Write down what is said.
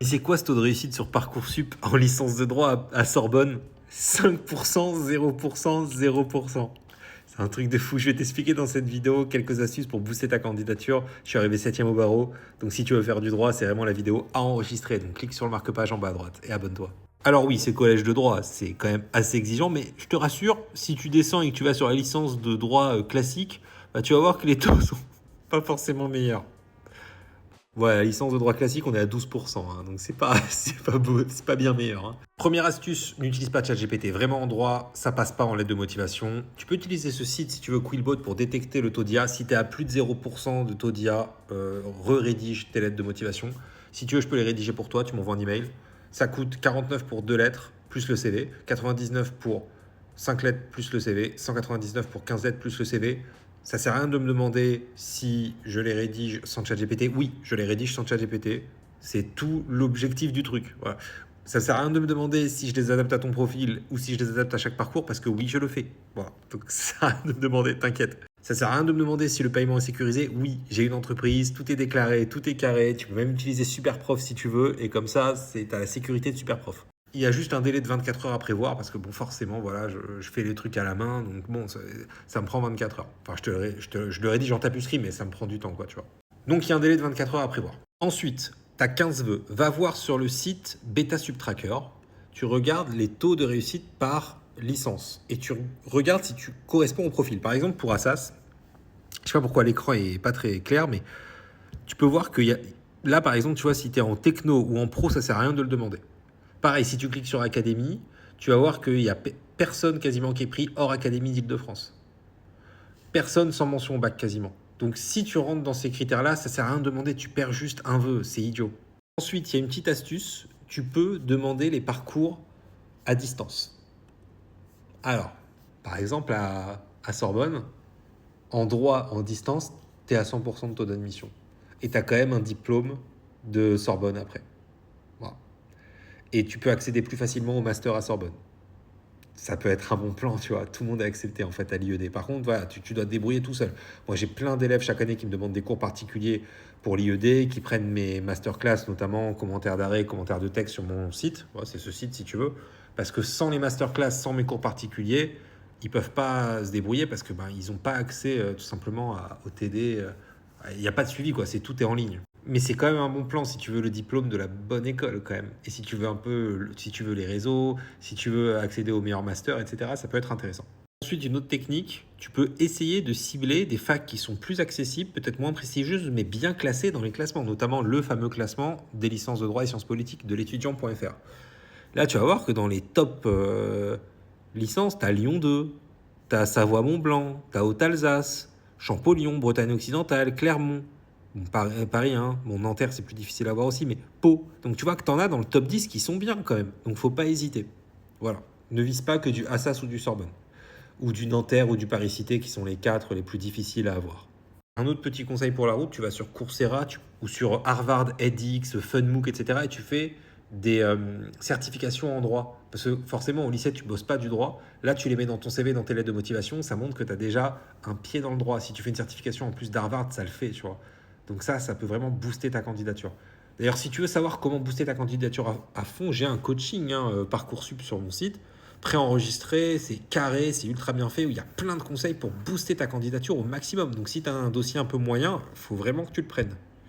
Et c'est quoi ce taux de réussite sur Parcoursup en licence de droit à Sorbonne? 5%, 0%, 0%. C'est un truc de fou. Je vais t'expliquer dans cette vidéo quelques astuces pour booster ta candidature. Je suis arrivé 7e au barreau. Donc si tu veux faire du droit, c'est vraiment la vidéo à enregistrer. Donc clique sur le marque-page en bas à droite et abonne-toi. Alors oui, c'est collège de droit, c'est quand même assez exigeant, mais je te rassure, si tu descends et que tu vas sur la licence de droit classique, bah, tu vas voir que les taux sont pas forcément meilleurs. Voilà, la licence de droit classique, on est à 12%, hein, donc c'est pas, c'est pas bien meilleur. Hein. Première astuce, n'utilise pas ChatGPT. Vraiment en droit, ça passe pas en lettre de motivation. Tu peux utiliser ce site si tu veux, Quillbot, pour détecter le taux d'IA. Si tu es à plus de 0% de taux d'IA, re-rédige tes lettres de motivation. Si tu veux, je peux les rédiger pour toi, tu m'envoies un email. Ça coûte 49 pour 2 lettres plus le CV, 99 pour 5 lettres plus le CV, 199 pour 15 lettres plus le CV. Ça sert à rien de me demander si je les rédige sans ChatGPT. Oui, je les rédige sans ChatGPT. C'est tout l'objectif du truc. Voilà. Ça sert à rien de me demander si je les adapte à ton profil ou si je les adapte à chaque parcours parce que oui, je le fais. Voilà. Donc ça sert à rien de me demander, t'inquiète. Ça sert à rien de me demander si le paiement est sécurisé. Oui, j'ai une entreprise, tout est déclaré, tout est carré. Tu peux même utiliser Superprof si tu veux. Et comme ça, c'est à la sécurité de Superprof. Il y a juste un délai de 24 heures à prévoir parce que bon, forcément, voilà, je fais les trucs à la main, donc bon, ça me prend 24 heures. Enfin, je le rédige en tapisserie, mais ça me prend du temps, quoi, tu vois. Donc, il y a un délai de 24 heures à prévoir. Ensuite, tu as 15 vœux. Va voir sur le site Beta Subtracker. Tu regardes les taux de réussite par licence et tu regardes si tu corresponds au profil. Par exemple, pour Assas, je sais pas pourquoi l'écran est pas très clair, mais tu peux voir qu'il y a... Là, par exemple, tu vois, si tu es en techno ou en pro, ça sert à rien de le demander. Pareil, si tu cliques sur Académie, tu vas voir qu'il n'y a personne quasiment qui est pris hors Académie d'Île-de-France. Personne sans mention au bac quasiment. Donc si tu rentres dans ces critères-là, ça ne sert à rien de demander, tu perds juste un vœu, c'est idiot. Ensuite, il y a une petite astuce, tu peux demander les parcours à distance. Alors, par exemple, à Sorbonne, en droit en distance, tu es à 100% de taux d'admission. Et tu as quand même un diplôme de Sorbonne après. Voilà. Et tu peux accéder plus facilement au master à Sorbonne. Ça peut être un bon plan, tu vois. Tout le monde a accepté en fait à l'IED. Par contre, voilà, tu dois te débrouiller tout seul. Moi, j'ai plein d'élèves chaque année qui me demandent des cours particuliers pour l'IED, qui prennent mes masterclass, notamment commentaires d'arrêt, commentaires de texte sur mon site. Ouais, c'est ce site si tu veux. Parce que sans les masterclass, sans mes cours particuliers, ils peuvent pas se débrouiller parce que ils n'ont pas accès tout simplement au TD. Il n'y a pas de suivi, quoi. Tout est en ligne. Mais c'est quand même un bon plan si tu veux le diplôme de la bonne école quand même. Et si tu veux si tu veux les réseaux, si tu veux accéder aux meilleurs masters, etc., ça peut être intéressant. Ensuite, une autre technique, tu peux essayer de cibler des facs qui sont plus accessibles, peut-être moins prestigieuses, mais bien classées dans les classements, notamment le fameux classement des licences de droit et sciences politiques de l'étudiant.fr. Là, tu vas voir que dans les top licences, tu as Lyon 2, tu as Savoie-Mont-Blanc, tu as Haute-Alsace, Champollion, Bretagne occidentale, Clermont. Bon, Paris, hein. Bon, Nanterre, c'est plus difficile à voir aussi, mais Pau. Donc tu vois que tu en as dans le top 10 qui sont bien quand même. Donc faut pas hésiter. Voilà. Ne vise pas que du Assas ou du Sorbonne. Ou du Nanterre ou du Paris-Cité qui sont les 4 les plus difficiles à avoir. Un autre petit conseil pour la route, tu vas sur Coursera ou sur Harvard, edX, FunMOOC, etc. et tu fais des certifications en droit. Parce que forcément, au lycée, tu bosses pas du droit. Là, tu les mets dans ton CV, dans tes lettres de motivation. Ça montre que tu as déjà un pied dans le droit. Si tu fais une certification en plus d'Harvard, ça le fait, tu vois. Donc ça peut vraiment booster ta candidature. D'ailleurs, si tu veux savoir comment booster ta candidature à fond, j'ai un coaching Parcoursup sur mon site, préenregistré, c'est carré, c'est ultra bien fait, où il y a plein de conseils pour booster ta candidature au maximum. Donc si tu as un dossier un peu moyen, il faut vraiment que tu le prennes.